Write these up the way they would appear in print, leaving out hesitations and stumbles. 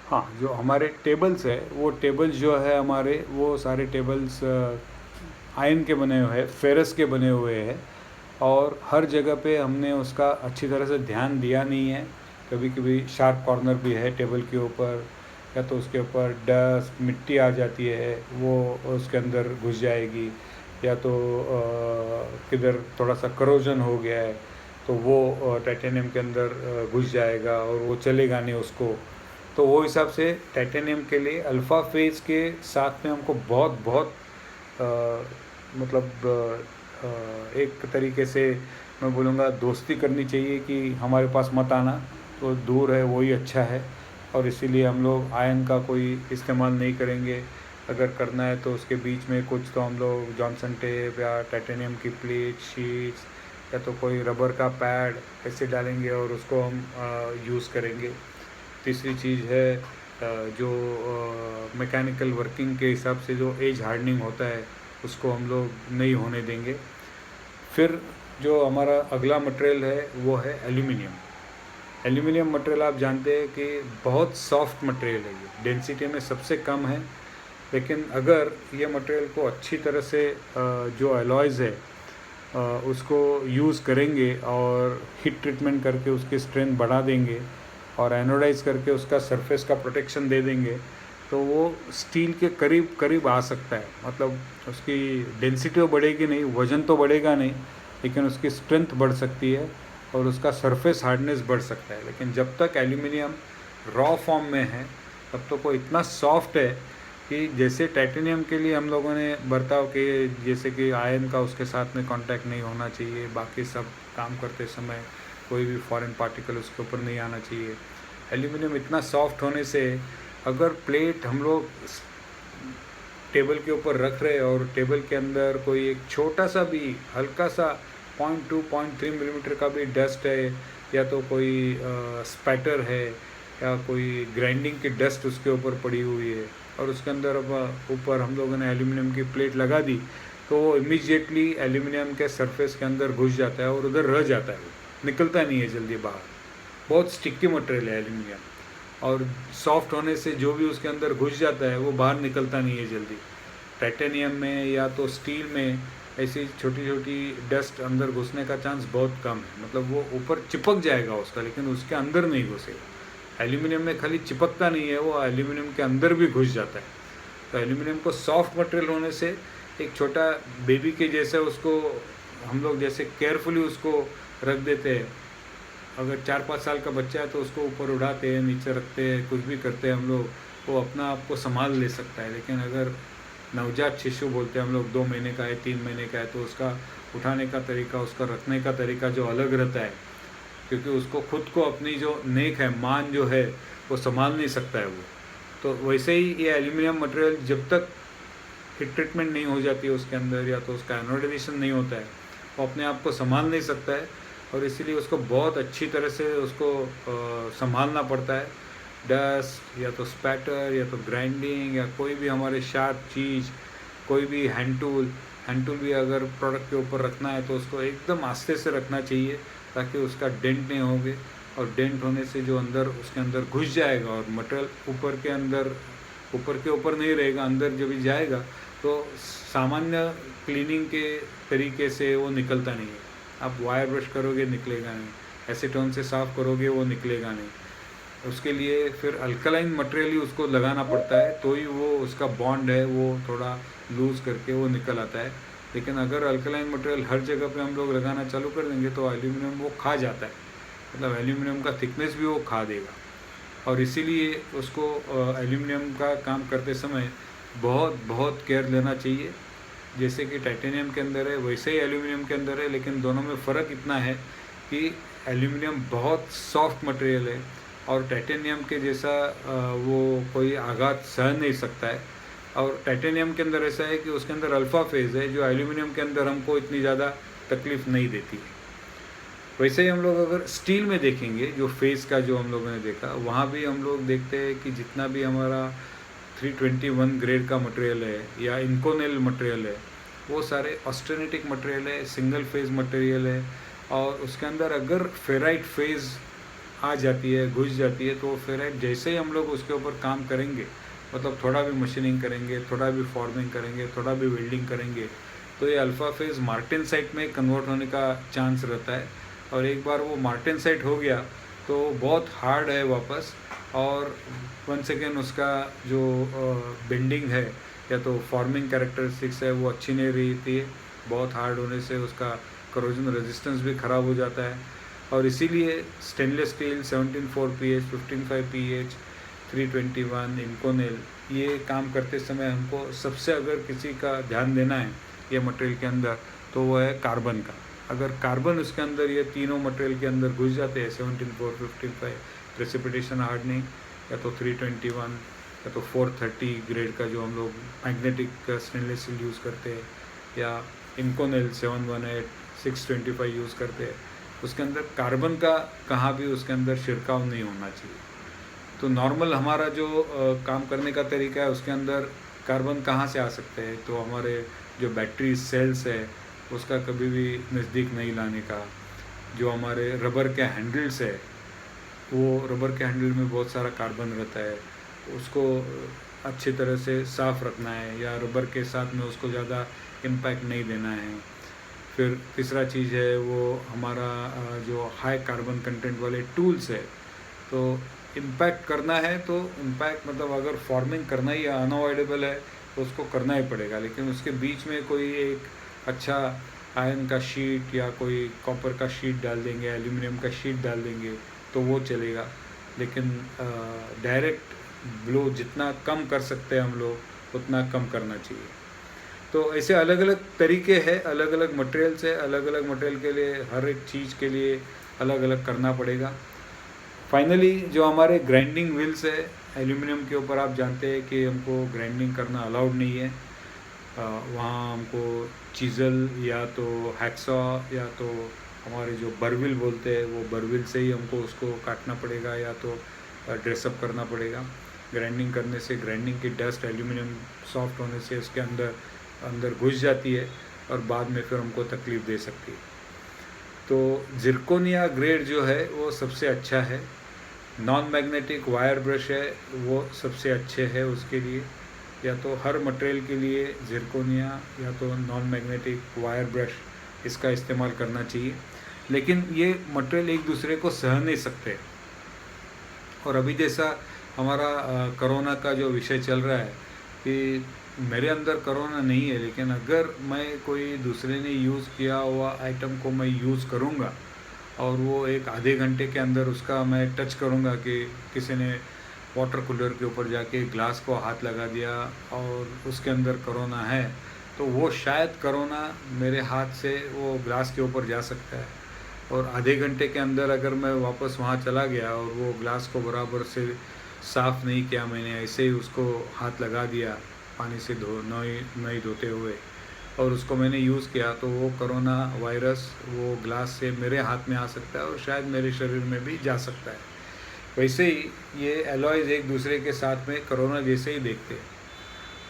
हाँ, जो हमारे टेबल्स है वो टेबल्स जो है हमारे, वो सारे टेबल्स आयरन के बने हुए हैं, फेरस के बने हुए हैं। और हर जगह पे हमने उसका अच्छी तरह से ध्यान दिया नहीं है। कभी कभी शार्प कॉर्नर भी है टेबल के ऊपर, या तो उसके ऊपर डस्ट मिट्टी आ जाती है, वो उसके अंदर घुस जाएगी। या तो किधर थोड़ा सा करोजन हो गया है तो वो टाइटेनियम के अंदर घुस जाएगा और वो चलेगा नहीं उसको। तो वो हिसाब से टाइटेनियम के लिए अल्फ़ा फेज़ के साथ में हमको बहुत बहुत मतलब एक तरीके से मैं बोलूँगा दोस्ती करनी चाहिए कि हमारे पास मत आना, तो दूर है वही अच्छा है। और इसीलिए हम लोग आयन का कोई इस्तेमाल नहीं करेंगे। अगर करना है तो उसके बीच में कुछ तो हम लोग जॉनसन टेप या टाइटेनियम की प्लेट शीट्स या तो कोई रबर का पैड ऐसे डालेंगे और उसको हम यूज़ करेंगे। तीसरी चीज़ है जो मैकेनिकल वर्किंग के हिसाब से जो एज हार्डनिंग होता है उसको हम लोग नहीं होने देंगे। फिर जो हमारा अगला मटेरियल है वो है एल्यूमिनियम। एल्यूमिनियम मटेरियल आप जानते हैं कि बहुत सॉफ्ट मटेरियल है, ये डेंसिटी में सबसे कम है। लेकिन अगर ये मटेरियल को अच्छी तरह से जो एलॉयज़ है उसको यूज़ करेंगे और हीट ट्रीटमेंट करके उसकी स्ट्रेंथ बढ़ा देंगे और एनोडाइज करके उसका सरफेस का प्रोटेक्शन दे देंगे, तो वो स्टील के करीब करीब आ सकता है। मतलब उसकी डेंसिटी तो बढ़ेगी नहीं, वज़न तो बढ़ेगा नहीं, लेकिन उसकी स्ट्रेंथ बढ़ सकती है और उसका सरफेस हार्डनेस बढ़ सकता है। लेकिन जब तक एल्यूमिनियम रॉ फॉर्म में है तब तो वो इतना सॉफ्ट है कि जैसे टाइटेनियम के लिए हम लोगों ने बर्ताव किए, जैसे कि आयरन का उसके साथ में कांटेक्ट नहीं होना चाहिए, बाकी सब काम करते समय कोई भी फॉरेन पार्टिकल उसके ऊपर नहीं आना चाहिए। एल्यूमिनियम इतना सॉफ्ट होने से अगर प्लेट हम लोग टेबल के ऊपर रख रहे और टेबल के अंदर कोई एक छोटा सा भी हल्का सा 0.2 0.3 मिलीमीटर का भी डस्ट है, या तो कोई स्पैटर है, या कोई ग्राइंडिंग की डस्ट उसके ऊपर पड़ी हुई है और उसके अंदर अब ऊपर हम लोगों ने एल्यूमिनियम की प्लेट लगा दी, तो वो इमीडिएटली एल्यूमिनियम के सरफेस के अंदर घुस जाता है और उधर रह जाता है, वो निकलता नहीं है जल्दी बाहर। बहुत स्टिकी मटेरियल है एल्यूमिनियम, और सॉफ्ट होने से जो भी उसके अंदर घुस जाता है वो बाहर निकलता नहीं है जल्दी। टाइटेनियम में या तो स्टील में ऐसी छोटी छोटी डस्ट अंदर घुसने का चांस बहुत कम है, मतलब वो ऊपर चिपक जाएगा उसका लेकिन उसके अंदर नहीं घुसेगा। एल्यूमिनियम में खाली चिपकता नहीं है, वो एल्यूमिनियम के अंदर भी घुस जाता है। तो एल्यूमिनियम को सॉफ्ट मटेरियल होने से एक छोटा बेबी के जैसे उसको हम लोग जैसे केयरफुली उसको रख देते हैं। अगर 4-5 साल का बच्चा है तो उसको ऊपर उड़ाते हैं, नीचे रखते हैं, कुछ भी करते हैं हम लोग, वो अपना आप को संभाल ले सकता है। लेकिन अगर नवजात शिशु बोलते हैं हम लोग, 2 महीने का है, 3 महीने का है, तो उसका उठाने का तरीका, उसका रखने का तरीका जो अलग रहता है, क्योंकि उसको खुद को अपनी जो नेक है, मान जो है, वो संभाल नहीं सकता है वो। तो वैसे ही ये एल्यूमिनियम मटेरियल जब तक हीट ट्रीटमेंट नहीं हो जाती है उसके अंदर, या तो उसका एनोडाइजेशन नहीं होता है, वो अपने आप को संभाल नहीं सकता है। और इसीलिए उसको बहुत अच्छी तरह से उसको संभालना पड़ता है। डस्ट या तो स्पैटर या तो ग्राइंडिंग या कोई भी हमारे शार्प चीज़, कोई भी हैंड टूल भी अगर प्रोडक्ट के ऊपर रखना है तो उसको एकदम आस्ते से रखना चाहिए ताकि उसका डेंट नहीं होगे। और डेंट होने से जो अंदर उसके अंदर घुस जाएगा और मटेरियल ऊपर के अंदर, ऊपर के ऊपर नहीं रहेगा, अंदर जब भी जाएगा तो सामान्य क्लीनिंग के तरीके से वो निकलता नहीं है। आप वायर ब्रश करोगे निकलेगा नहीं, एसीटोन से साफ़ करोगे वो निकलेगा नहीं। उसके लिए फिर अल्कलाइन मटेरियल ही उसको लगाना पड़ता है, तो ही वो उसका बॉन्ड है वो थोड़ा लूज़ करके वो निकल आता है। लेकिन अगर अल्कलाइन मटेरियल हर जगह पे हम लोग लगाना चालू कर देंगे तो एल्यूमिनियम वो खा जाता है, मतलब एल्यूमिनियम का थिकनेस भी वो खा देगा। और इसीलिए उसको एल्यूमिनियम का काम करते समय बहुत बहुत केयर लेना चाहिए। जैसे कि टाइटेनियम के अंदर है वैसे ही एल्यूमिनियम के अंदर है, लेकिन दोनों में फ़र्क इतना है कि एल्यूमिनियम बहुत सॉफ्ट मटेरियल है और टाइटेनियम के जैसा वो कोई आघात सह नहीं सकता है। और टाइटेनियम के अंदर ऐसा है कि उसके अंदर अल्फ़ा फेज़ है जो एल्यूमिनियम के अंदर हमको इतनी ज़्यादा तकलीफ़ नहीं देती है। वैसे ही हम लोग अगर स्टील में देखेंगे, जो फेज़ का जो हम लोगों ने देखा, वहाँ भी हम लोग देखते हैं कि जितना भी हमारा 321 ग्रेड का मटेरियल है या इनकोनेल मटेरियल है, वो सारे ऑस्टेनेटिक मटेरियल है, सिंगल फेज़ मटेरियल है। और उसके अंदर अगर फेराइट फेज़ आ जाती है, घुस जाती है, तो फिर है जैसे ही हम लोग उसके ऊपर काम करेंगे, मतलब थोड़ा भी मशीनिंग करेंगे, थोड़ा भी फॉर्मिंग करेंगे, थोड़ा भी वेल्डिंग करेंगे, तो ये अल्फ़ा फेज़ मार्टेनसाइट में कन्वर्ट होने का चांस रहता है। और एक बार वो मार्टेनसाइट हो गया तो बहुत हार्ड है वापस, और वंस अगेन उसका जो बेंडिंग है या तो फॉर्मिंग कैरेक्टरिस्टिक्स है वो अच्छी नहीं रहती है। बहुत हार्ड होने से उसका करोजन रेजिस्टेंस भी ख़राब हो जाता है। और इसीलिए stainless steel 17.4 pH, 15.5 pH, 321 Inconel, ये काम करते समय हमको सबसे अगर किसी का ध्यान देना है ये मटेरियल के अंदर, तो वो है कार्बन का। अगर कार्बन उसके अंदर ये तीनों मटेरियल के अंदर घुस जाते हैं, 17.4, 15.5 प्रेसिपिटेशन हार्डनिंग, या तो 321, या तो 430 ग्रेड का जो हम लोग मैग्नेटिक स्टेनलेस स्टील यूज़ करते हैं, या इनकोनेल 718, 625 यूज़ करते हैं, उसके अंदर कार्बन का कहाँ भी उसके अंदर छिड़काव नहीं होना चाहिए। तो नॉर्मल हमारा जो काम करने का तरीका है उसके अंदर कार्बन कहाँ से आ सकते हैं, तो हमारे जो बैटरी सेल्स है उसका कभी भी नज़दीक नहीं लाने का। जो हमारे रबर के हैंडल्स है, वो रबर के हैंडल में बहुत सारा कार्बन रहता है, उसको अच्छी तरह से साफ़ रखना है, या रबर के साथ में उसको ज़्यादा इम्पैक्ट नहीं देना है। फिर तीसरा चीज़ है वो हमारा जो हाई कार्बन कंटेंट वाले टूल्स है, तो इम्पैक्ट करना है तो इम्पैक्ट मतलब अगर फॉर्मिंग करना ही अनअवॉइडेबल है तो उसको करना ही पड़ेगा, लेकिन उसके बीच में कोई एक अच्छा आयरन का शीट या कोई कॉपर का शीट डाल देंगे, एल्यूमिनियम का शीट डाल देंगे तो वो चलेगा। लेकिन डायरेक्ट ब्लो जितना कम कर सकते हैं हम लोग उतना कम करना चाहिए। तो ऐसे अलग अलग तरीके हैं, अलग अलग मटेरियल से, अलग अलग मटेरियल के लिए हर एक चीज़ के लिए अलग अलग करना पड़ेगा। फाइनली जो हमारे ग्राइंडिंग व्हील्स है एल्यूमिनियम के ऊपर, आप जानते हैं कि हमको ग्राइंडिंग करना अलाउड नहीं है। वहाँ हमको चीज़ल या तो हैक्सॉ या तो हमारे जो बरविल बोलते हैं वो बरविल से ही हमको उसको काटना पड़ेगा, या तो ड्रेसअप करना पड़ेगा। ग्राइंडिंग करने से ग्राइंडिंग की डस्ट एल्यूमिनियम सॉफ्ट होने से उसके अंदर अंदर घुस जाती है और बाद में फिर हमको तकलीफ़ दे सकती है। तो जिरकोनिया ग्रेड जो है वो सबसे अच्छा है। नॉन मैग्नेटिक वायर ब्रश है वो सबसे अच्छे है उसके लिए, या तो हर मटेरियल के लिए जिरकोनिया या तो नॉन मैग्नेटिक वायर ब्रश इसका इस्तेमाल करना चाहिए। लेकिन ये मटेरियल एक दूसरे को सह नहीं सकते। और अभी जैसा हमारा कोरोना का जो विषय चल रहा है कि मेरे अंदर कोरोना नहीं है, लेकिन अगर मैं कोई दूसरे ने यूज़ किया हुआ आइटम को मैं यूज़ करूँगा और वो एक आधे घंटे के अंदर उसका मैं टच करूँगा कि किसी ने वाटर कूलर के ऊपर जाके ग्लास को हाथ लगा दिया और उसके अंदर कोरोना है, तो वो शायद कोरोना मेरे हाथ से वो ग्लास के ऊपर जा सकता है। और आधे घंटे के अंदर अगर मैं वापस वहाँ चला गया और वो ग्लास को बराबर से साफ़ नहीं किया, मैंने ऐसे ही उसको हाथ लगा दिया पानी से नहीं धोते हुए, और उसको मैंने यूज़ किया, तो वो कोरोना वायरस वो ग्लास से मेरे हाथ में आ सकता है और शायद मेरे शरीर में भी जा सकता है। वैसे ही ये एलॉयज़ एक दूसरे के साथ में कोरोना जैसे ही देखते हैं।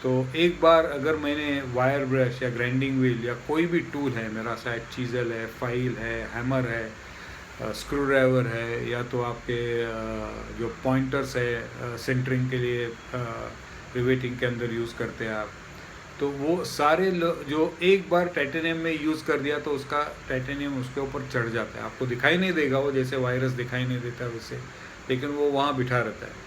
तो एक बार अगर मैंने वायर ब्रश या ग्राइंडिंग व्हील या कोई भी टूल है मेरा, शायद चीज़ल है, फाइल है, हैमर है, स्क्रू ड्राइवर है, या तो आपके जो पॉइंटर्स है सेंटरिंग के लिए रिवेटिंग के अंदर यूज़ करते हैं आप, तो वो सारे जो एक बार टाइटेनियम में यूज़ कर दिया तो उसका टाइटेनियम उसके ऊपर चढ़ जाता है। आपको दिखाई नहीं देगा वो, जैसे वायरस दिखाई नहीं देता वैसे, लेकिन वो वहाँ बिठा रहता है।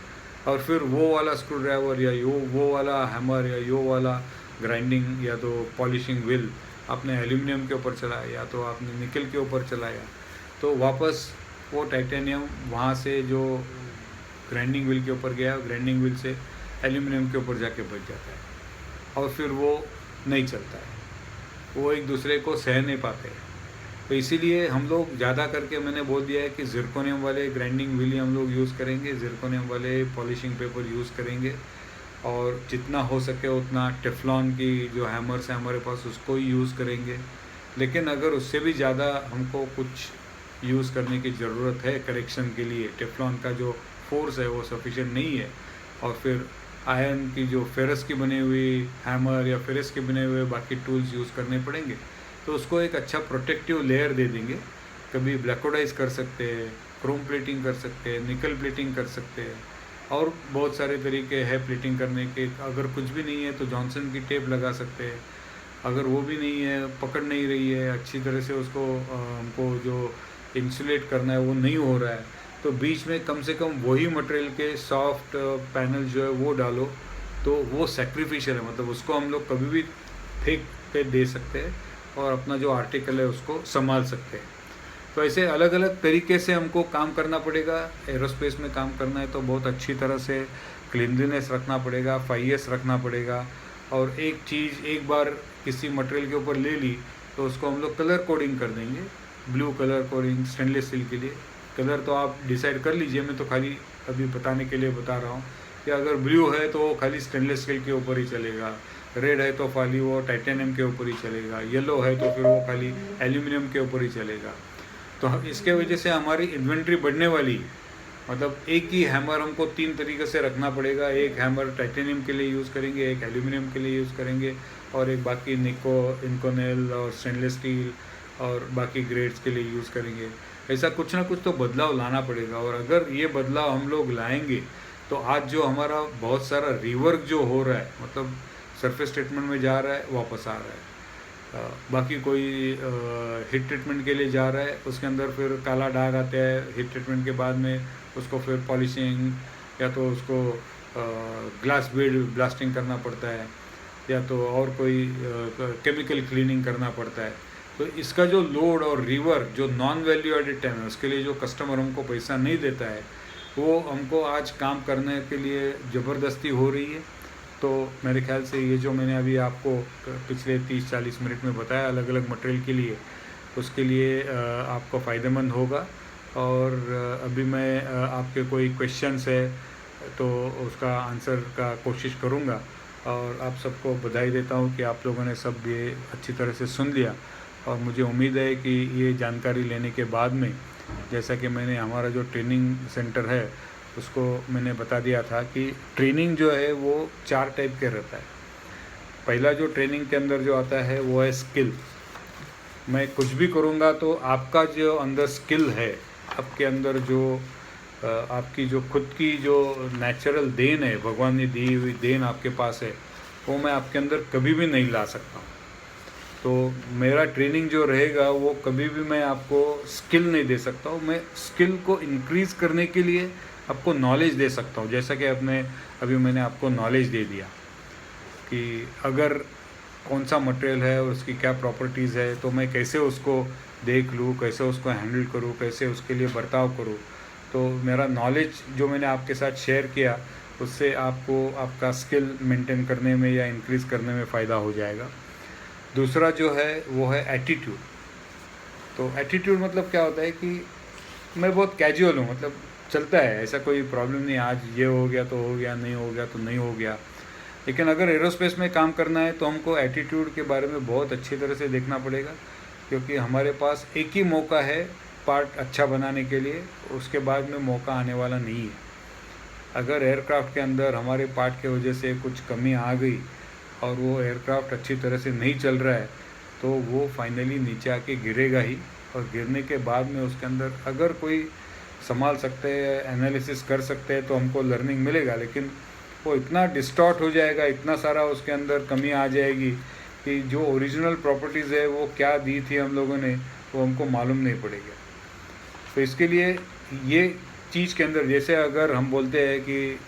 और फिर वो वाला स्क्रू ड्राइवर या वो वाला हैमर या यो वाला ग्राइंडिंग या तो पॉलिशिंग व्हील आपने एल्यूमिनियम के ऊपर चलाया या तो आपने निकल के ऊपर चलाया, तो वापस वो टाइटेनियम वहाँ से जो ग्राइंडिंग व्हील के ऊपर गया, ग्राइंडिंग व्हील से एल्यूमिनियम के ऊपर जाके बच जाता है और फिर वो नहीं चलता है, वो एक दूसरे को सह नहीं पाते। तो इसीलिए हम लोग ज़्यादा करके मैंने बोल दिया है कि जिरकोनियम वाले ग्राइंडिंग व्हील हम लोग यूज़ करेंगे, जिरकोनियम वाले पॉलिशिंग पेपर यूज़ करेंगे, और जितना हो सके उतना टेफ्लॉन की जो हैमर्स हैं हमारे पास उसको ही यूज़ करेंगे। लेकिन अगर उससे भी ज़्यादा हमको कुछ यूज़ करने की ज़रूरत है करेक्शन के लिए, टेफ्लॉन का जो फोर्स है वो सफिशिएंट नहीं है, और फिर आयरन की जो फेरस की बनी हुई हैमर या फेरस के बने हुए बाकी टूल्स यूज़ करने पड़ेंगे, तो उसको एक अच्छा प्रोटेक्टिव लेयर दे देंगे। कभी ब्लैकोडाइज कर सकते हैं, क्रोम प्लेटिंग कर सकते हैं, निकल प्लेटिंग कर सकते हैं, और बहुत सारे तरीके हैं प्लेटिंग करने के। अगर कुछ भी नहीं है तो जॉनसन की टेप लगा सकते हैं। अगर वो भी नहीं है, पकड़ नहीं रही है अच्छी तरह से, उसको हमको जो इंसुलेट करना है वो नहीं हो रहा है, तो बीच में कम से कम वही मटेरियल के सॉफ्ट पैनल जो है वो डालो, तो वो सेक्रीफिशियल है, मतलब उसको हम लोग कभी भी फेंक पे दे सकते हैं और अपना जो आर्टिकल है उसको संभाल सकते हैं। तो ऐसे अलग अलग तरीके से हमको काम करना पड़ेगा। एरोस्पेस में काम करना है तो बहुत अच्छी तरह से क्लीनलीनेस रखना पड़ेगा, 5S रखना पड़ेगा। और एक चीज़ एक बार किसी मटेरियल के ऊपर ले ली तो उसको हम लोग कलर कोडिंग कर देंगे, blue colour coding stainless steel के लिए। कलर तो आप डिसाइड कर लीजिए, मैं तो खाली अभी बताने के लिए बता रहा हूँ कि अगर ब्लू है तो वो खाली स्टेनलेस स्टील के ऊपर ही चलेगा, रेड है तो खाली वो टाइटेनियम के ऊपर ही चलेगा, येलो है तो फिर वो खाली एल्यूमिनियम के ऊपर ही चलेगा। तो इसके वजह से हमारी इन्वेंट्री बढ़ने वाली है। मतलब एक ही हैमर हमको 3 तरीके से रखना पड़ेगा। एक हैमर टाइटेनियम के लिए यूज़ करेंगे, एक एल्यूमिनियम के लिए यूज़ करेंगे, और एक बाकी इनकोनेल और स्टेनलेस स्टील और बाकी ग्रेड्स के लिए यूज़ करेंगे। ऐसा कुछ ना कुछ तो बदलाव लाना पड़ेगा। और अगर ये बदलाव हम लोग लाएंगे तो आज जो हमारा बहुत सारा रिवर्क जो हो रहा है, मतलब सरफेस ट्रीटमेंट में जा रहा है, वापस आ रहा है। बाकी कोई हीट ट्रीटमेंट के लिए जा रहा है, उसके अंदर फिर काला दाग आता है, हीट ट्रीटमेंट के बाद में उसको फिर पॉलिशिंग या तो उसको ग्लास बेड ब्लास्टिंग करना पड़ता है, या तो और कोई केमिकल क्लीनिंग करना पड़ता है। तो इसका जो लोड और रिवर्क जो नॉन वैल्यू एडेड टाइम है, उसके लिए जो कस्टमर हमको पैसा नहीं देता है, वो हमको आज काम करने के लिए ज़बरदस्ती हो रही है। तो मेरे ख्याल से ये जो मैंने अभी आपको पिछले 30-40 मिनट में बताया अलग अलग मटेरियल के लिए, उसके लिए आपको फ़ायदेमंद होगा। और अभी मैं आपके कोई क्वेश्चंस है तो उसका आंसर का कोशिश करूँगा। और आप सबको बधाई देता हूँ कि आप लोगों ने सब ये अच्छी तरह से सुन लिया। और मुझे उम्मीद है कि ये जानकारी लेने के बाद में, जैसा कि मैंने हमारा जो ट्रेनिंग सेंटर है उसको मैंने बता दिया था कि ट्रेनिंग जो है वो 4 टाइप के रहता है। पहला जो ट्रेनिंग के अंदर जो आता है वो है स्किल। मैं कुछ भी करूँगा तो आपका जो अंदर स्किल है, आपके अंदर जो आपकी जो खुद की जो नेचुरल देन है, भगवान ने दी हुई देन आपके पास है, वो मैं आपके अंदर कभी भी नहीं ला सकता हूँ। तो मेरा ट्रेनिंग जो रहेगा वो कभी भी मैं आपको स्किल नहीं दे सकता हूँ। मैं स्किल को इंक्रीज़ करने के लिए आपको नॉलेज दे सकता हूँ। जैसा कि अभी मैंने आपको नॉलेज दे दिया कि अगर कौन सा मटेरियल है और उसकी क्या प्रॉपर्टीज़ है, तो मैं कैसे उसको देख लूँ, कैसे उसको हैंडल करूँ, कैसे उसके लिए बर्ताव करूँ। तो मेरा नॉलेज जो मैंने आपके साथ शेयर किया, उससे आपको आपका स्किल मेंटेन करने में या इंक्रीज़ करने में फ़ायदा हो जाएगा। दूसरा जो है वो है एटीट्यूड। तो एटीट्यूड मतलब क्या होता है कि मैं बहुत कैजुअल हूँ, मतलब चलता है, ऐसा कोई प्रॉब्लम नहीं, आज ये हो गया तो हो गया, नहीं हो गया तो नहीं हो गया। लेकिन अगर एरोस्पेस में काम करना है तो हमको एटीट्यूड के बारे में बहुत अच्छी तरह से देखना पड़ेगा, क्योंकि हमारे पास एक ही मौका है पार्ट अच्छा बनाने के लिए, उसके बाद में मौका आने वाला नहीं है। अगर एयरक्राफ्ट के अंदर हमारे पार्ट की वजह से कुछ कमी आ गई और वो एयरक्राफ्ट अच्छी तरह से नहीं चल रहा है, तो वो फाइनली नीचे आके गिरेगा ही। और गिरने के बाद में उसके अंदर अगर कोई संभाल सकते हैं, एनालिसिस कर सकते हैं, तो हमको लर्निंग मिलेगा। लेकिन वो इतना डिस्टॉर्ट हो जाएगा, इतना सारा उसके अंदर कमी आ जाएगी कि जो ओरिजिनल प्रॉपर्टीज़ है वो क्या दी थी हम लोगों ने, वो हमको मालूम नहीं पड़ेगा। तो इसके लिए ये चीज़ के अंदर, जैसे अगर हम बोलते हैं कि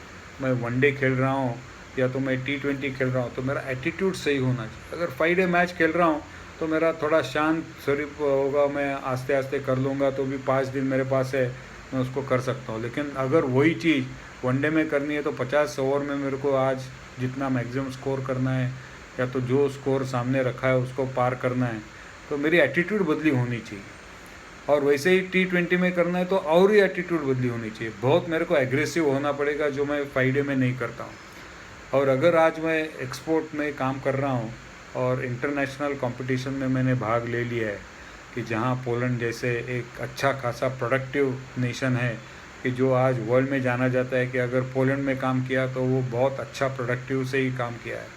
मैं वनडे खेल रहा हूँ या तो मैं T20 खेल रहा हूँ, तो मेरा एटीट्यूड सही होना चाहिए। अगर 5 डे मैच खेल रहा हूँ तो मेरा थोड़ा शांत शरीर होगा, मैं आस्ते आस्ते कर लूँगा, तो भी 5 दिन मेरे पास है, मैं उसको कर सकता हूँ। लेकिन अगर वही चीज़ वनडे में करनी है तो 50 ओवर में मेरे को आज जितना मैक्सिमम स्कोर करना है, या तो जो स्कोर सामने रखा है उसको पार करना है, तो मेरी एटीट्यूड बदली होनी चाहिए। और वैसे ही T20 में करना है तो और ही एटीट्यूड बदली होनी चाहिए, बहुत मेरे को एग्रेसिव होना पड़ेगा, जो मैं 5 डे में नहीं करता हूँ। और अगर आज मैं एक्सपोर्ट में काम कर रहा हूँ और इंटरनेशनल कंपटीशन में मैंने भाग ले लिया है, कि जहाँ पोलैंड जैसे एक अच्छा खासा प्रोडक्टिव नेशन है, कि जो आज वर्ल्ड में जाना जाता है कि अगर पोलैंड में काम किया तो वो बहुत अच्छा प्रोडक्टिव से ही काम किया है।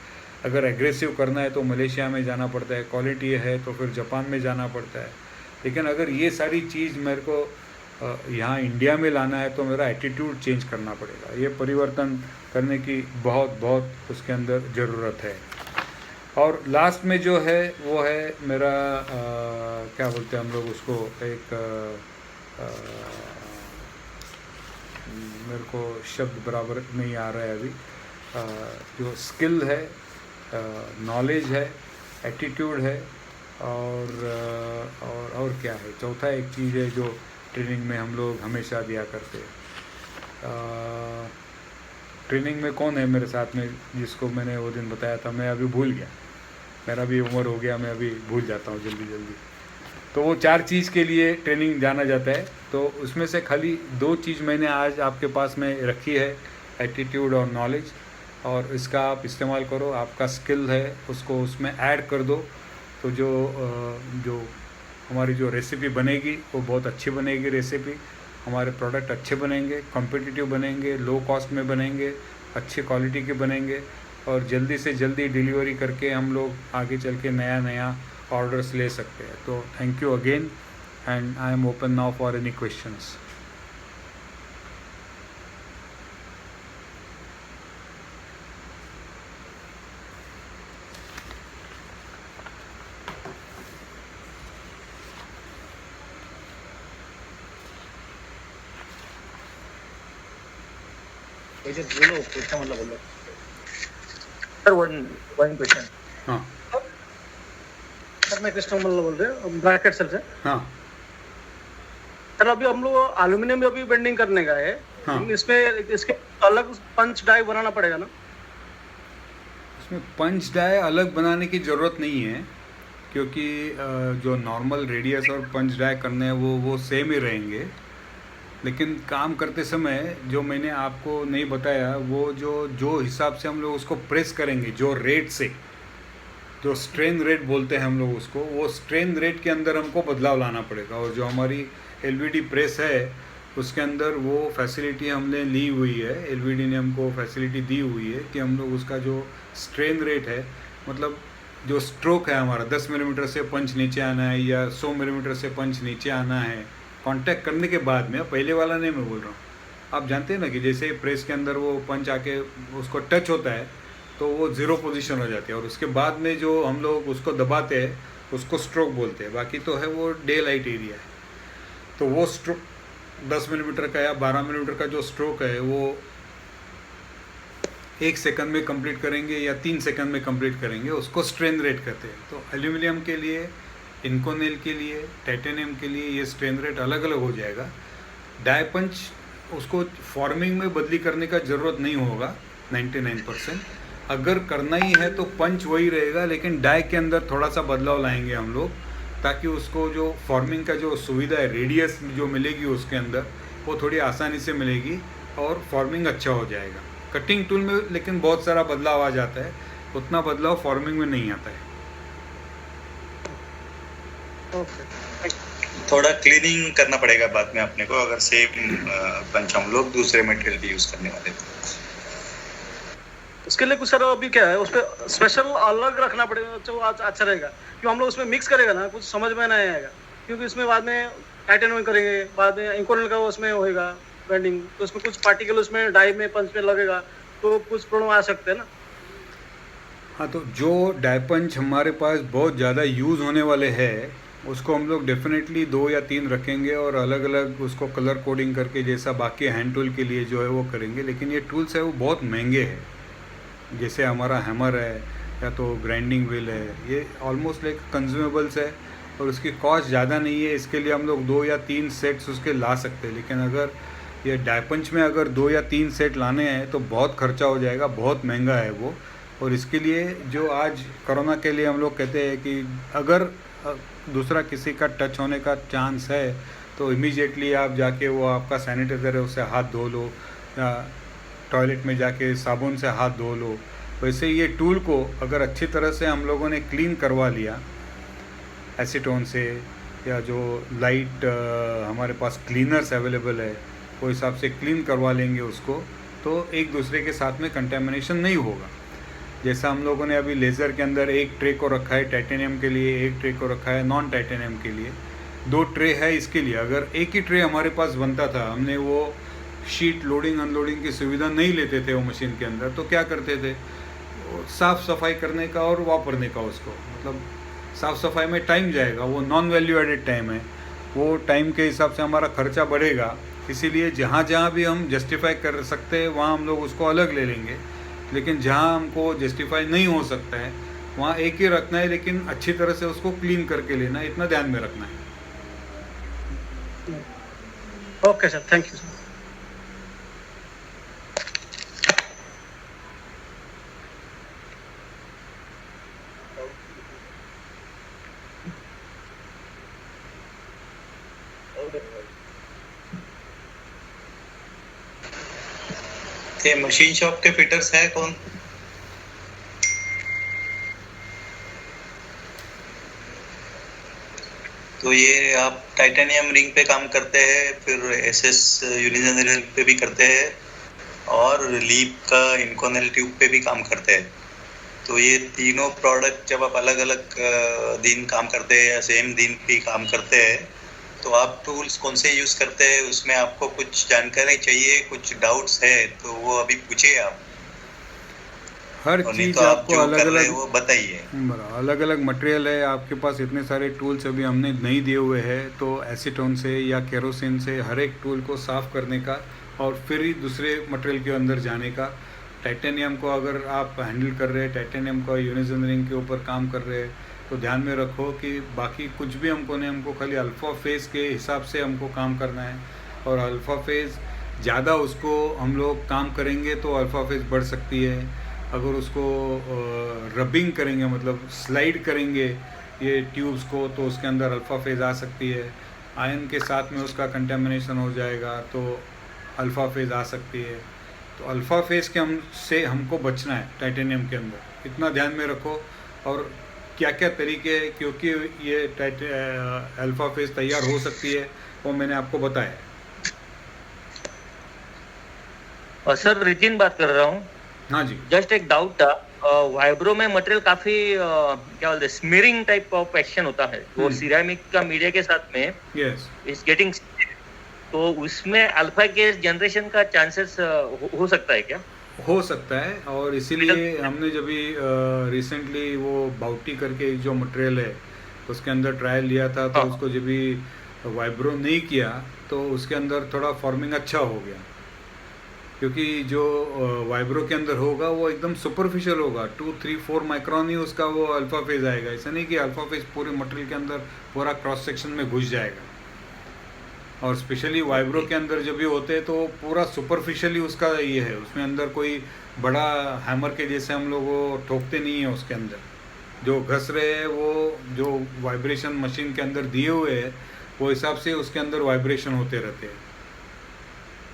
अगर एग्रेसिव करना है तो मलेशिया में जाना पड़ता है, क्वालिटी है तो फिर जापान में जाना पड़ता है। लेकिन अगर ये सारी चीज़ मेरे को यहाँ इंडिया में लाना है तो मेरा एटीट्यूड चेंज करना पड़ेगा। ये परिवर्तन करने की बहुत बहुत उसके अंदर ज़रूरत है। और लास्ट में जो है वो है मेरा क्या बोलते हैं हम लोग उसको, एक मेरे को शब्द बराबर नहीं आ रहा है अभी, जो स्किल है, नॉलेज है, एटीट्यूड है, और क्या है, चौथा एक चीज़ है जो ट्रेनिंग में हम लोग हमेशा दिया करते हैं। ट्रेनिंग में कौन है मेरे साथ में जिसको मैंने वो दिन बताया था, मैं अभी भूल गया, मेरा भी उम्र हो गया, मैं अभी भूल जाता हूँ जल्दी जल्दी। तो वो 4 चीज़ के लिए ट्रेनिंग जाना जाता है, तो उसमें से खाली 2 चीज़ मैंने आज आपके पास में रखी है, एटीट्यूड और नॉलेज, और इसका आप इस्तेमाल करो। आपका स्किल है उसको उसमें ऐड कर दो, तो जो हमारी जो रेसिपी बनेगी वो बहुत अच्छी बनेगी रेसिपी, हमारे प्रोडक्ट अच्छे बनेंगे, कॉम्पिटिटिव बनेंगे, लो कॉस्ट में बनेंगे, अच्छी क्वालिटी के बनेंगे, और जल्दी से जल्दी डिलीवरी करके हम लोग आगे चल के नया नया ऑर्डर्स ले सकते हैं। तो thank you again, and I am open now for any questions. बोलो क्वेश्चन, मतलब बोलो सर। One question. हाँ सर, मैं कृष्ण मल्ल बोल रहे हैं ब्रैकेट सर से। हाँ सर, अभी हम लोग एल्यूमिनियम में अभी बेंडिंग करने का है। हाँ। इसमें इसके अलग पंच डाई बनाना पड़ेगा ना? इसमें पंच डाई अलग बनाने की ज़रूरत नहीं है, क्योंकि जो नॉर्मल रेडियस और पंच डाई करने हैं वो सेम ही रहेंगे। लेकिन काम करते समय जो मैंने आपको नहीं बताया, वो जो हिसाब से हम लोग उसको प्रेस करेंगे, जो रेट से, जो स्ट्रेन रेट बोलते हैं हम लोग उसको, वो स्ट्रेन रेट के अंदर हमको बदलाव लाना पड़ेगा। और जो हमारी एलवीडी प्रेस है उसके अंदर वो फैसिलिटी हमने ली हुई है, एलवीडी ने हमको फैसिलिटी दी हुई है कि हम लोग उसका जो स्ट्रेन रेट है, मतलब जो स्ट्रोक है हमारा 10 मिलीमीटर से पंच नीचे आना है या 100 मिलीमीटर से पंच नीचे आना है, कांटेक्ट करने के बाद में, पहले वाला नहीं मैं बोल रहा हूँ, आप जानते हैं ना कि जैसे प्रेस के अंदर वो पंच आके उसको टच होता है तो वो ज़ीरो पोजीशन हो जाती है, और उसके बाद में जो हम लोग उसको दबाते हैं उसको स्ट्रोक बोलते हैं। बाकी तो है वो डे लाइट एरिया है। तो वो स्ट्रोक 10 मिलीमीटर का या 12 मिलीमीटर का जो स्ट्रोक है वो 1 सेकंड में कंप्लीट करेंगे या 3 सेकंड में कंप्लीट करेंगे, उसको स्ट्रेन रेट कहते हैं। तो एल्यूमिनियम के लिए, इनकोनेल के लिए, टाइटेनियम के लिए ये स्ट्रेन रेट अलग अलग हो जाएगा। डाई पंच उसको फॉर्मिंग में बदली करने का ज़रूरत नहीं होगा 99%। अगर करना ही है तो पंच वही रहेगा, लेकिन डाई के अंदर थोड़ा सा बदलाव लाएंगे हम लोग, ताकि उसको जो फॉर्मिंग का जो सुविधा है, रेडियस जो मिलेगी उसके अंदर, वो थोड़ी आसानी से मिलेगी और फॉर्मिंग अच्छा हो जाएगा। कटिंग टूल में लेकिन बहुत सारा बदलाव आ जाता है, उतना बदलाव फॉर्मिंग में नहीं आता है। थोड़ा क्लीनिंग करना पड़ेगा बाद में अपने को, अगर सेम पंच हम लोग दूसरे मटेरियल भी यूज करने वाले तो उसके लिए कुछ सर अभी क्या है, उस पर स्पेशल अलग रखना पड़ेगा तो अच्छा रहेगा, क्योंकि हम लोग उसमें मिक्स करेगा ना, कुछ समझ में नहीं आएगा, क्योंकि इसमें बाद में टाइटेनियम करेंगे, बाद में इंकोनेल का उसमें होएगा बेंडिंग, तो उसमें कुछ पार्टिकल उसमें डाई में पंच में लगेगा, तो कुछ प्रॉब्लम आ सकते हैं ना। हाँ, तो जो डाई पंच हमारे पास बहुत ज़्यादा यूज़ होने वाले हैं उसको हम लोग डेफिनेटली 2 या 3 रखेंगे, और अलग अलग उसको कलर कोडिंग करके जैसा बाकी हैंड टूल के लिए जो है वो करेंगे। लेकिन ये टूल्स है वो बहुत महंगे हैं, जैसे हमारा हैमर है या तो ग्राइंडिंग व्हील है, ये ऑलमोस्ट लाइक कंज्यूमेबल्स है और उसकी कॉस्ट ज़्यादा नहीं है। इसके लिए हम लोग 2 या 3 सेट्स उसके ला सकते हैं। लेकिन अगर ये डाई पंच में अगर 2 या 3 सेट लाने हैं तो बहुत खर्चा हो जाएगा, बहुत महंगा है वो। और इसके लिए जो आज कोरोना के लिए हम लोग कहते हैं कि अगर दूसरा किसी का टच होने का चांस है तो इमीडिएटली आप जाके वो आपका सैनिटाइज़र है उससे हाथ धो लो, या टॉयलेट में जाके साबुन से हाथ धो लो। वैसे ये टूल को अगर अच्छी तरह से हम लोगों ने क्लीन करवा लिया एसीटोन से, या जो लाइट हमारे पास क्लीनर्स अवेलेबल है वो हिसाब से क्लीन करवा लेंगे उसको, तो एक दूसरे के साथ में कंटेमिनेशन नहीं होगा। जैसा हम लोगों ने अभी लेज़र के अंदर एक ट्रे को रखा है टाइटेनियम के लिए, एक ट्रे को रखा है नॉन टाइटेनियम के लिए, 2 ट्रे है इसके लिए। अगर एक ही ट्रे हमारे पास बनता था, हमने वो शीट लोडिंग अनलोडिंग की सुविधा नहीं लेते थे वो मशीन के अंदर, तो क्या करते थे, साफ़ सफाई करने का और वापरने का उसको, मतलब साफ़ सफाई में टाइम जाएगा, वो नॉन वैल्यू एडेड टाइम है, वो टाइम के हिसाब से हमारा खर्चा बढ़ेगा। इसीलिए जहाँ जहाँ भी हम जस्टिफाई कर सकते हैं वहाँ हम लोग उसको अलग ले लेंगे, लेकिन जहाँ हमको जस्टिफाई नहीं हो सकता है वहाँ एक ही रखना है, लेकिन अच्छी तरह से उसको क्लीन करके लेना है, इतना ध्यान में रखना है। Okay sir, thank you sir. ये मशीन शॉप के फिटर्स है कौन? तो ये आप टाइटेनियम रिंग पे काम करते हैं, फिर एसएस यूनिजनरल पे भी करते हैं, और लीप का इनकॉनल ट्यूब पे भी काम करते हैं। तो ये तीनों प्रोडक्ट जब आप अलग अलग दिन काम करते हैं या सेम दिन भी काम करते हैं, तो आप टूल्स कौन से यूज़ करते हैं, उसमें आपको कुछ जानकारी चाहिए, कुछ डाउट्स है तो वो अभी पूछिए आप। हर और नहीं चीज़ तो आप आपको जो अलग कर रहे अलग हो वो बताइए। अलग अलग मटेरियल है आपके पास, इतने सारे टूल्स अभी हमने नहीं दिए हुए हैं, तो एसीटोन से या केरोसिन से हर एक टूल को साफ़ करने का और फिर ही दूसरे मटेरियल के अंदर जाने का। टाइटेनियम को अगर आप हैंडल कर रहे हैं, टाइटेनियम का यूनिजन रिंग के ऊपर काम कर रहे हैं, तो ध्यान में रखो कि बाकी कुछ भी हमको नहीं, हमको खाली अल्फ़ा फेज़ के हिसाब से हमको काम करना है। और अल्फ़ा फेज़ ज़्यादा उसको हम लोग काम करेंगे तो अल्फ़ा फेज़ बढ़ सकती है। अगर उसको रबिंग करेंगे, मतलब स्लाइड करेंगे ये ट्यूब्स को, तो उसके अंदर अल्फ़ा फेज़ आ सकती है। आयन के साथ में उसका कंटेमिनेशन हो जाएगा तो अल्फ़ा फेज़ आ सकती है। तो अल्फ़ा फेज़ के हमको बचना है टाइटेनियम के अंदर, इतना ध्यान में रखो। और क्या क्या तरीके हैं, क्योंकि ये अल्फ़ा फेज़ तैयार हो सकती है वो मैंने आपको बताया है। सर रितिन बात कर रहा हूँ। हाँ जी। जस्ट एक डाउट था, वाइब्रो में मटेरियल काफी क्या बोलते हैं, स्मीरिंग टाइप ऑफ एक्शन होता है वो सिरेमिक का मीडिया के साथ में। यस। इज गेटिंग, तो उसमें अल्फा गैस जनरेशन का चांसेस हो सकता है क्या? हो सकता है, और इसीलिए हमने जब भी रिसेंटली वो बाउटी करके जो मटेरियल है उसके अंदर ट्रायल लिया था, तो उसको जब भी वाइब्रो नहीं किया तो उसके अंदर थोड़ा फॉर्मिंग अच्छा हो गया, क्योंकि जो वाइब्रो के अंदर होगा वो एकदम सुपरफिशियल होगा, 2, 3, 4 माइक्रोन ही उसका वो अल्फ़ा फेज़ आएगा। ऐसा नहीं कि अल्फ़ा फेज़ पूरे मटेरियल के अंदर पूरा क्रॉस सेक्शन में घुस जाएगा। और स्पेशली वाइब्रो के अंदर जब भी होते हैं तो पूरा सुपरफिशियली उसका ये है, उसमें अंदर कोई बड़ा हैमर के जैसे हम लोग वो ठोकते नहीं है उसके अंदर, जो घस रहे हैं वो जो वाइब्रेशन मशीन के अंदर दिए हुए हैं वो हिसाब से उसके अंदर वाइब्रेशन होते रहते हैं।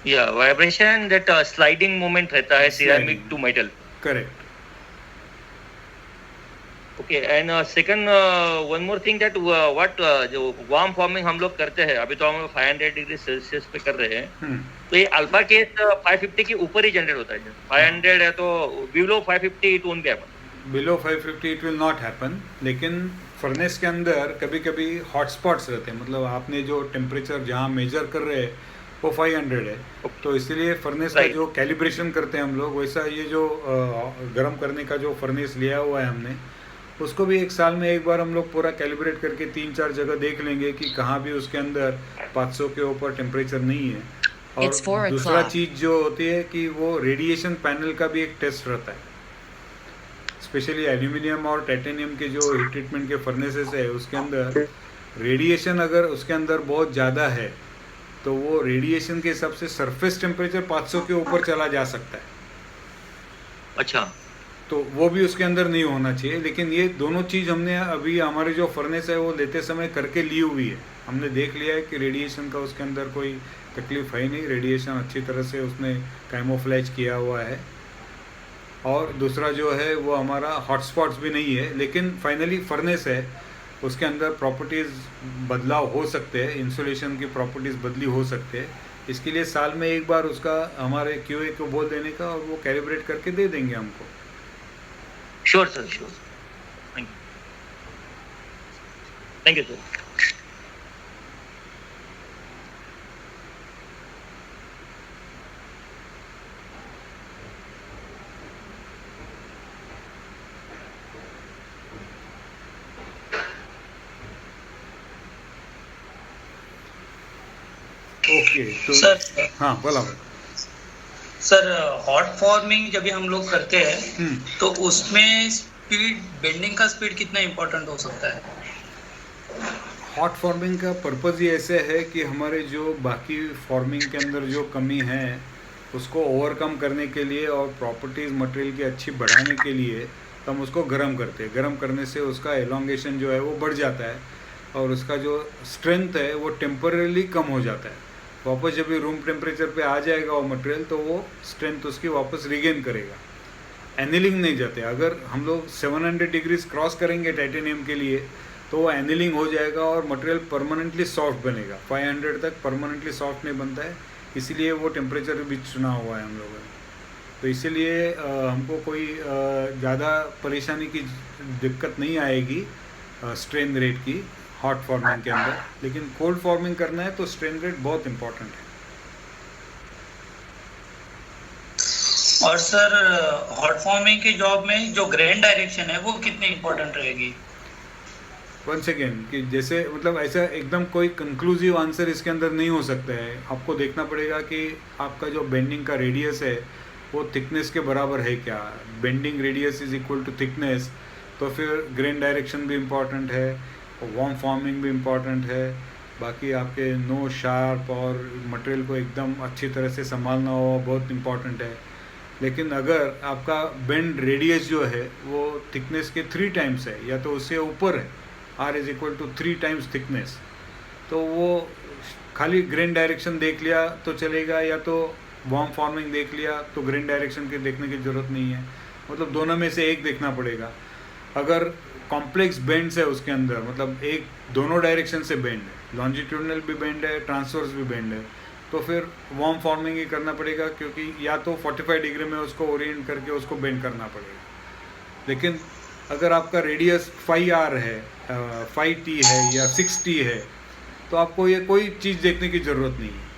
या वाइब्रेशन दैट स्लाइडिंग मोमेंट रहता है ceramic to metal. Correct. Okay, and second one more thing that what जो वार्म फॉर्मिंग हम लोग करते हैं, अभी तो हम 500 डिग्री सेल्सियस पे कर रहे हैं, तो ये अल्फा केस 550 के ऊपर ही जनरेट होता है। 500 है तो below 550 it won't be happen. Below 550 it will not happen, लेकिन फर्नेस के अंदर कभी कभी हॉटस्पॉट्स रहते हैं, मतलब आपने जो टेम्परेचर जहाँ मेजर कर रहे हैं वो 500 है, तो इसलिए फर्नेस का जो कैलिब्रेशन करते हैं हम लोग, वैसा ये जो गर्म करने का जो फर्नेस लिया हुआ है हमने, उसको भी 1 साल में एक बार हम लोग पूरा कैलिब्रेट करके 3-4 जगह देख लेंगे कि कहाँ भी उसके अंदर 500 के ऊपर टेम्परेचर नहीं है। और दूसरा चीज़ जो होती है कि वो रेडिएशन पैनल का भी एक टेस्ट रहता है, स्पेशली एल्यूमिनियम और टाइटेनियम के जो हीट ट्रीटमेंट के फर्नेसेस है उसके अंदर रेडिएशन अगर उसके अंदर बहुत ज़्यादा है तो वो रेडिएशन के हिसाब से सरफेस टेम्परेचर 500 के ऊपर चला जा सकता है। अच्छा, तो वो भी उसके अंदर नहीं होना चाहिए। लेकिन ये दोनों चीज़ हमने अभी हमारे जो फर्नेस है वो लेते समय करके ली हुई है, हमने देख लिया है कि रेडिएशन का उसके अंदर कोई तकलीफ है नहीं, रेडिएशन अच्छी तरह से उसने कैमोफ्लेज किया हुआ है। और दूसरा जो है वो हमारा हॉटस्पॉट्स भी नहीं है, लेकिन फाइनली फर्नेस है उसके अंदर प्रॉपर्टीज़ बदलाव हो सकते हैं, इंसुलेशन की प्रॉपर्टीज़ बदली हो सकते हैं। इसके लिए साल में एक बार उसका हमारे QA को बोल देने का और वो कैलिब्रेट करके दे देंगे हमको। Sure sir, sure. Thank you sir. Okay तो सर हाँ बोला सर हॉट फॉर्मिंग जब भी हम लोग करते हैं हम्म तो उसमें स्पीड बेंडिंग का स्पीड कितना इम्पोर्टेंट हो सकता है? हॉट फॉर्मिंग का पर्पज़ ही ऐसे है कि हमारे जो बाकी फॉर्मिंग के अंदर जो कमी है उसको ओवरकम करने के लिए और प्रॉपर्टीज़ मटेरियल की अच्छी बढ़ाने के लिए हम उसको गर्म करते हैं। गर्म करने से उसका एलोंगेशन जो है वो बढ़ जाता है और उसका जो स्ट्रेंथ है वो टेम्परेली कम हो जाता है। वापस जब भी रूम टेम्परेचर पे आ जाएगा वो मटेरियल तो वो स्ट्रेंथ उसकी वापस रिगेन करेगा, एनिलिंग नहीं जाते। अगर हम लोग 700 डिग्रीज क्रॉस करेंगे टाइटेनियम के लिए तो वो एनिलिंग हो जाएगा और मटेरियल परमानेंटली सॉफ्ट बनेगा। 500 तक परमानेंटली सॉफ्ट नहीं बनता है, इसीलिए वो टेम्परेचर भी चुना हुआ है हम लोगों ने। तो इसीलिए हमको कोई ज़्यादा परेशानी की दिक्कत नहीं आएगी स्ट्रेन रेट की हॉट फॉर्मिंग के अंदर। लेकिन कोल्ड फॉर्मिंग करना है तो स्ट्रेन रेट बहुत इंपॉर्टेंट है। और सर हॉट फॉर्मिंग के जॉब में जो ग्रेन डायरेक्शन है वो कितनी इम्पोर्टेंट रहेगी? वन सेकेंड कि जैसे मतलब ऐसा एकदम कोई कंक्लूसिव आंसर इसके अंदर नहीं हो सकता है। आपको देखना पड़ेगा कि आपका जो बेंडिंग का रेडियस है वो थिकनेस के बराबर है क्या। Bending radius is equal to thickness, तो फिर ग्रेन डायरेक्शन भी इम्पॉर्टेंट है, वार्म फॉर्मिंग भी इम्पॉर्टेंट है। बाकी आपके नो शार्प और मटेरियल को एकदम अच्छी तरह से संभालना हो बहुत इम्पॉर्टेंट है। लेकिन अगर आपका बेंड रेडियस जो है वो थिकनेस के 3 टाइम्स है या तो उससे ऊपर है, R is equal to 3 times thickness, तो वो खाली ग्रेन डायरेक्शन देख लिया तो चलेगा या तो वार्म फॉर्मिंग देख लिया तो ग्रेन डायरेक्शन की देखने की ज़रूरत नहीं है। मतलब दोनों में से एक देखना पड़ेगा। अगर कॉम्प्लेक्स बेंड्स है उसके अंदर, मतलब एक दोनों डायरेक्शन से बेंड है, लॉन्जिट्यूडनल भी बेंड है, ट्रांसवर्स भी बेंड है, तो फिर वार्म फॉर्मिंग ही करना पड़ेगा, क्योंकि या तो 45 डिग्री में उसको ओरिएंट करके उसको बेंड करना पड़ेगा। लेकिन अगर आपका रेडियस 5R है, 5T है या 6T है, तो आपको ये कोई चीज़ देखने की ज़रूरत नहीं है,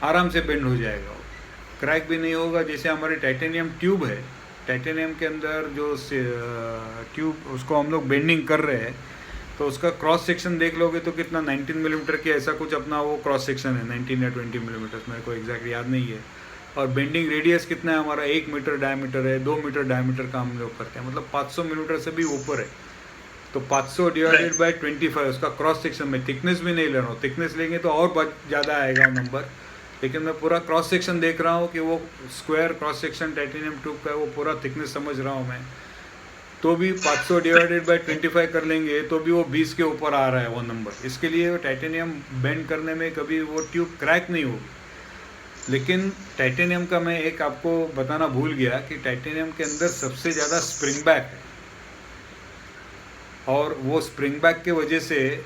आराम से बेंड हो जाएगा, वो क्रैक भी नहीं होगा। जैसे हमारे टाइटेनियम ट्यूब है, टाइटेनियम के अंदर जो ट्यूब उसको हम लोग बेंडिंग कर रहे हैं तो उसका क्रॉस सेक्शन देख लोगे तो कितना 19 मिलीमीटर के ऐसा कुछ अपना वो क्रॉस सेक्शन है, 19 या 20 मिलीमीटर, मेरे को एग्जैक्ट याद नहीं है। और बेंडिंग रेडियस कितना है हमारा, 1 मीटर डायमीटर है, 2 मीटर डायमीटर का हम लोग करते हैं, मतलब 500 मिलीमीटर से भी ऊपर है। तो 500 डिवाइडेड बाय 25 उसका क्रॉस सेक्शन में, थिकनेस भी नहीं ले रहा हूँ, थिकनेस लेंगे तो और ज़्यादा आएगा नंबर, लेकिन मैं पूरा क्रॉस सेक्शन देख रहा हूँ कि वो square cross section titanium tube का है, वो पूरा थिकनेस समझ रहा हूँ मैं, तो भी 500 डिवाइडेड बाय 25 कर लेंगे तो भी वो 20 के ऊपर आ रहा है वो नंबर। इसके लिए टाइटेनियम बेंड करने में कभी वो ट्यूब क्रैक नहीं होगी। लेकिन टाइटेनियम का मैं एक आपको बताना भूल गया कि टाइटेनियम के अंदर सबसे ज़्यादा स्प्रिंग बैक है, और वो स्प्रिंग बैक के वजह से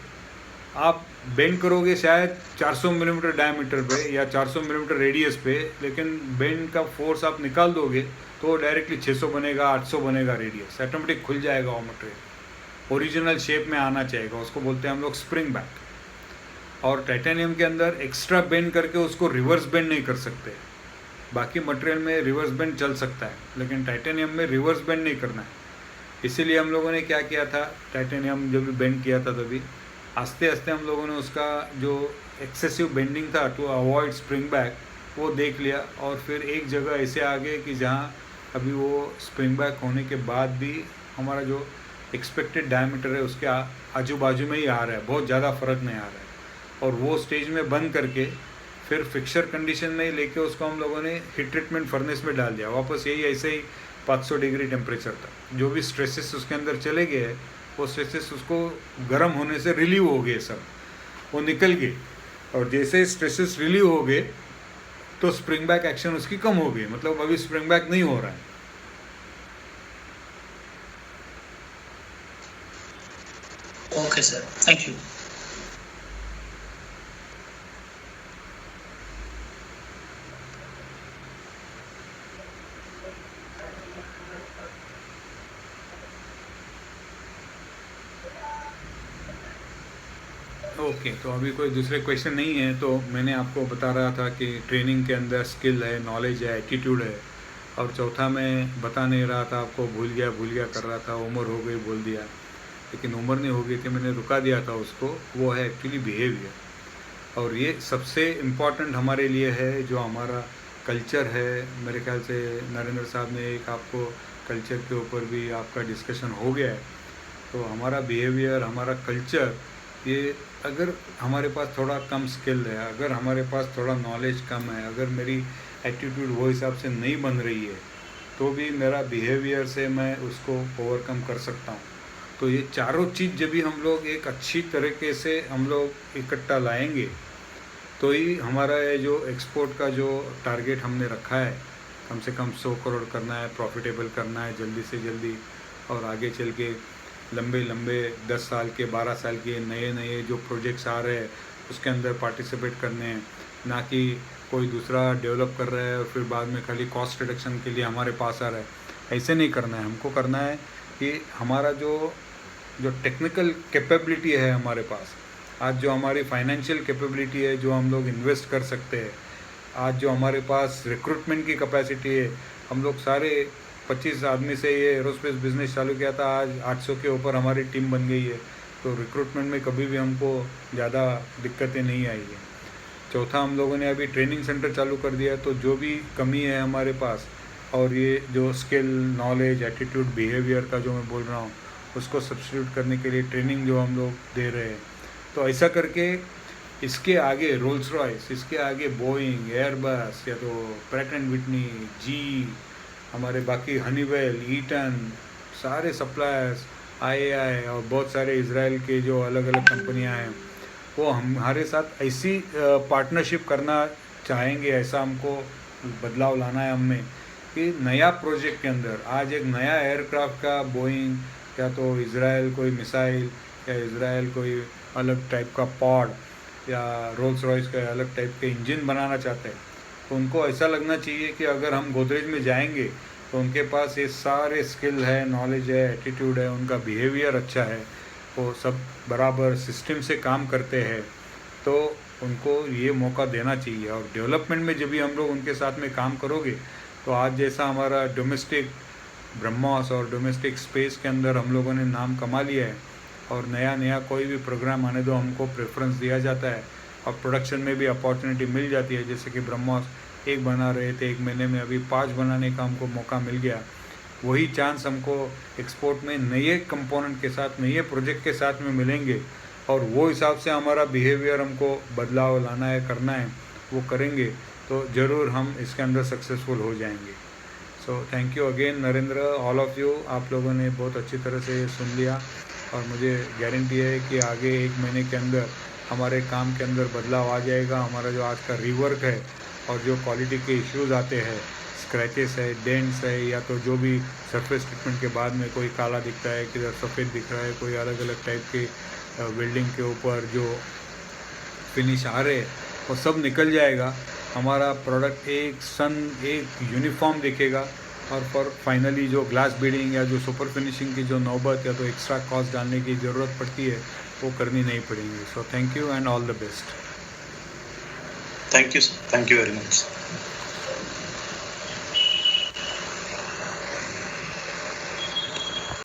आप बेंड करोगे शायद 400 मिलीमीटर डायमीटर पे या 400 मिलीमीटर रेडियस पे, लेकिन बेंड का फोर्स आप निकाल दोगे तो डायरेक्टली 600 बनेगा, 800 बनेगा, रेडियस ऑटोमेटिक खुल जाएगा वो मटेरियल, ओरिजिनल शेप में आना चाहिएगा, उसको बोलते हैं हम लोग स्प्रिंग बैक। और टाइटेनियम के अंदर एक्स्ट्रा बेंड करके उसको रिवर्स बेंड नहीं कर सकते। बाकी मटेरियल में रिवर्स बेंड चल सकता है, लेकिन टाइटेनियम में रिवर्स बेंड नहीं करना है। इसीलिए हम लोगों ने क्या किया था, टाइटेनियम जब भी बेंड किया था तभी आस्ते आस्ते हम लोगों ने उसका जो एक्सेसिव बेंडिंग था टू अवॉइड स्प्रिंग बैक वो देख लिया, और फिर एक जगह ऐसे आ गए कि जहाँ अभी वो स्प्रिंग बैक होने के बाद भी हमारा जो एक्सपेक्टेड डायमीटर है उसके आजू बाजू में ही आ रहा है, बहुत ज़्यादा फर्क नहीं आ रहा है। और वो स्टेज में बंद करके फिर फिक्सर कंडीशन में ही लेके उसको हम लोगों ने हीट ट्रीटमेंट फर्नेस में डाल दिया वापस, यही ऐसे ही 500 डिग्री टेम्परेचर तक। जो भी स्ट्रेसेस उसके अंदर चले गए वो स्ट्रेसेस उसको गर्म होने से रिलीव हो गए, सब वो निकल गए, और जैसे स्ट्रेसेस रिलीव हो गए तो स्प्रिंग बैक एक्शन उसकी कम हो गई, मतलब अभी स्प्रिंग बैक नहीं हो रहा है। Okay sir, thank you. Okay, तो अभी कोई दूसरे क्वेश्चन नहीं है, तो मैंने आपको बता रहा था कि ट्रेनिंग के अंदर स्किल है, नॉलेज है, एटीट्यूड है, और चौथा मैं बता नहीं रहा था आपको, भूल गया कर रहा था, उम्र हो गई बोल दिया, लेकिन उम्र नहीं हो गई थी, मैंने रुका दिया था उसको, वो है एक्चुअली बिहेवियर। और ये सबसे इम्पॉर्टेंट हमारे लिए है, जो हमारा कल्चर है। मेरे ख्याल से नरेंद्र साहब ने एक आपको कल्चर के ऊपर भी आपका डिस्कशन हो गया है। तो हमारा बिहेवियर, हमारा कल्चर, ये अगर हमारे पास थोड़ा कम स्किल है, अगर हमारे पास थोड़ा नॉलेज कम है, अगर मेरी एटीट्यूड वो हिसाब से नहीं बन रही है, तो भी मेरा बिहेवियर से मैं उसको ओवरकम कर सकता हूँ। तो ये चारों चीज़ जब भी हम लोग एक अच्छी तरीके से हम लोग इकट्ठा लाएंगे, तो ही हमारा ये जो एक्सपोर्ट का जो टारगेट हमने रखा है, कम से कम 100 करोड़ करना है, प्रॉफिटेबल करना है जल्दी से जल्दी, और आगे चल के लंबे 10 साल के 12 साल के नए जो प्रोजेक्ट्स आ रहे हैं उसके अंदर पार्टिसिपेट करने हैं, ना कि कोई दूसरा डेवलप कर रहा है और फिर बाद में खाली कॉस्ट रिडक्शन के लिए हमारे पास आ रहा है। ऐसे नहीं करना है। हमको करना है कि हमारा जो टेक्निकल कैपेबिलिटी है हमारे पास, आज जो हमारी फाइनेंशियल कैपेबिलिटी है, जो हम लोग इन्वेस्ट कर सकते हैं, आज जो हमारे पास रिक्रूटमेंट की कैपेसिटी है, हम लोग सारे 25 आदमी से ये एरोस्पेस बिजनेस चालू किया था, आज 800 के ऊपर हमारी टीम बन गई है। तो रिक्रूटमेंट में कभी भी हमको ज़्यादा दिक्कतें नहीं आई है। चौथा, हम लोगों ने अभी ट्रेनिंग सेंटर चालू कर दिया है। तो जो भी कमी है हमारे पास, और ये जो स्किल, नॉलेज, एटीट्यूड, बिहेवियर का जो मैं बोल रहा हूँ, उसको सब्स्टिट्यूट करने के लिए ट्रेनिंग जो हम लोग दे रहे हैं। तो ऐसा करके इसके आगे रोल्स रॉयस, इसके आगे बोइंग, एयरबस, या तो प्रैट एंड विटनी, जी, हमारे बाकी हनीवेल, ईटन, सारे सप्लायर्स, IAI और बहुत सारे इजराइल के जो अलग अलग कंपनियां हैं, वो हमारे साथ ऐसी पार्टनरशिप करना चाहेंगे। ऐसा हमको बदलाव लाना है हमें कि नया प्रोजेक्ट के अंदर आज एक नया एयरक्राफ्ट का बोइंग, या तो इजराइल कोई मिसाइल, या इजराइल कोई अलग टाइप का पॉड, या रोल्स रॉयस का अलग टाइप के इंजन बनाना चाहते हैं, तो उनको ऐसा लगना चाहिए कि अगर हम गोदरेज में जाएंगे तो उनके पास ये सारे स्किल है, नॉलेज है, एटीट्यूड है, उनका बिहेवियर अच्छा है, वो सब बराबर सिस्टम से काम करते हैं, तो उनको ये मौका देना चाहिए। और डेवलपमेंट में जब भी हम लोग उनके साथ में काम करोगे, तो आज जैसा हमारा डोमेस्टिक ब्रह्मोस और डोमेस्टिक स्पेस के अंदर हम लोगों ने नाम कमा लिया है, और नया कोई भी प्रोग्राम आने दो हमको प्रेफरेंस दिया जाता है, और प्रोडक्शन में भी अपॉर्चुनिटी मिल जाती है। जैसे कि ब्रह्मोस 1 बना रहे थे 1 महीने में, अभी 5 बनाने का हमको मौका मिल गया। वही चांस हमको एक्सपोर्ट में नए कंपोनेंट के साथ, नए प्रोजेक्ट के साथ में मिलेंगे, और वो हिसाब से हमारा बिहेवियर हमको बदलाव लाना है, करना है, वो करेंगे तो ज़रूर हम इसके अंदर सक्सेसफुल हो जाएंगे। So thank you again Narendra, all of you. आप लोगों ने बहुत अच्छी तरह से सुन लिया, और मुझे गारंटी है कि आगे 1 महीने के अंदर हमारे काम के अंदर बदलाव आ जाएगा। हमारा जो आज का रीवर्क है, और जो क्वालिटी के इश्यूज़ आते हैं, स्क्रैचेस है, डेंट्स है, या तो जो भी सरफेस ट्रीटमेंट के बाद में कोई काला दिखता है, किधर सफ़ेद दिख रहा है, कोई अलग अलग टाइप के वेल्डिंग के ऊपर जो फिनिश आ रहे, वो सब निकल जाएगा। हमारा प्रोडक्ट एक यूनिफॉर्म दिखेगा, और फाइनली जो ग्लास बीडिंग या जो सुपर फिनिशिंग की जो नौबत या तो एक्स्ट्रा कॉस्ट डालने की ज़रूरत पड़ती है, वो करनी नहीं पड़ेगी। So thank you and all the best. Thank you sir, thank you very much.